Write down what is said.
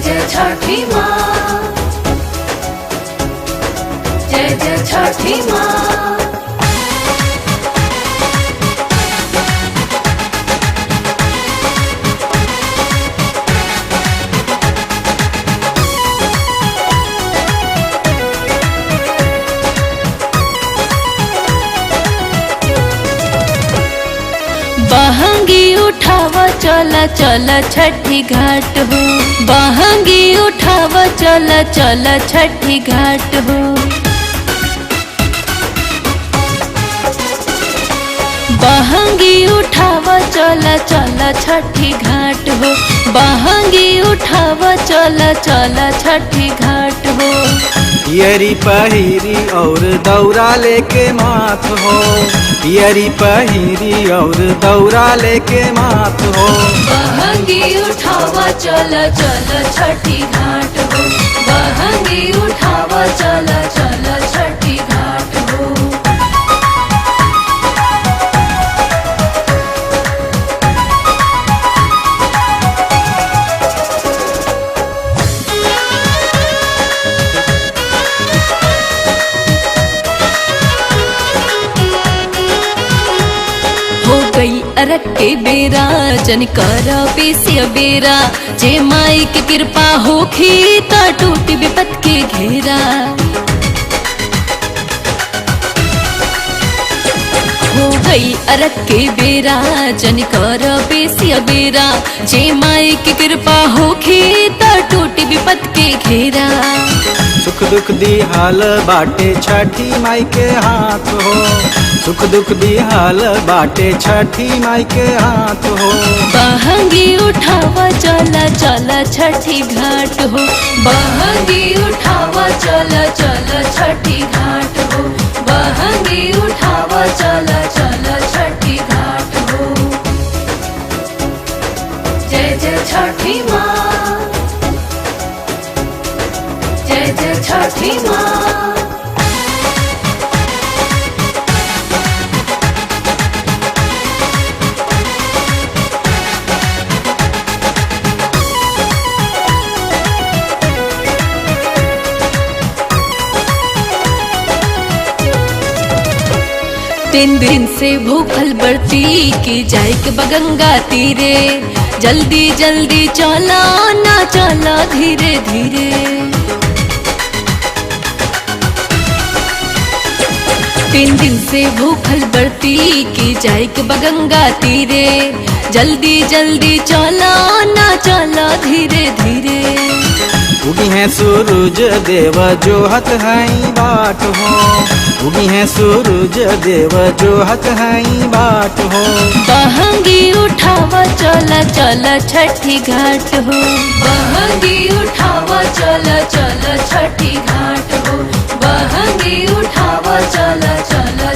जय छठी माँ, जय जय छठी माँ। बहंगी उठावा चला चला छठी घाट हो, बहंगी उठावा चला चला छठी घाट हो। बहंगी उठावा चला चला छठी घाट हो, बहंगी उठावा चला चला छठी घाट हो। पियरी पहिरी और दौरा लेके माथ हो, पियरी पहिरी और दौरा लेके माथ हो। बहंगी उठावा चला चला छठी घाट हो, बहंगी उठावा चला चला छठी घाट हो। हो गई अरग के बेरा जन कर बेसिया बेरा, जे माई की कृपा होखी ता टूट विपत के घेरा। हो गई अरग के बेरा जन कर बेसिया बेरा, जे माई की कृपा होखी ता टूट विपत के घेरा। सुख दुख दी हाल बाटे छठी माई के हाथ हो, सुख दुख दी हाल बाटे छठी माई के हाथ हो। बहंगी उठावा चला चला छठी घाट हो, बहंगी उठावा चला चला छठी घाट हो, बहंगी उठावा चला चला छठी घाट हो। जय जय छठी माँ, जय जय छठी माँ। तीन दिन से भूखल बरती की जाए के बगंगा तीरे, जल्दी जल्दी चला ना चला धीरे धीरे। तीन दिन से भूखल बरती की जाए के बगंगा तीरे, जल्दी जल्दी चला ना चला धीरे धीरे। उगी है सूरज देव जोहत है बाट हो, उगी है सूरज देव जोहत है बाट हो। बहंगी उठावा चला चला छठी घाट हो, बहंगी उठावा चला चला छठी घाट हो, बहंगी उठावा चला चला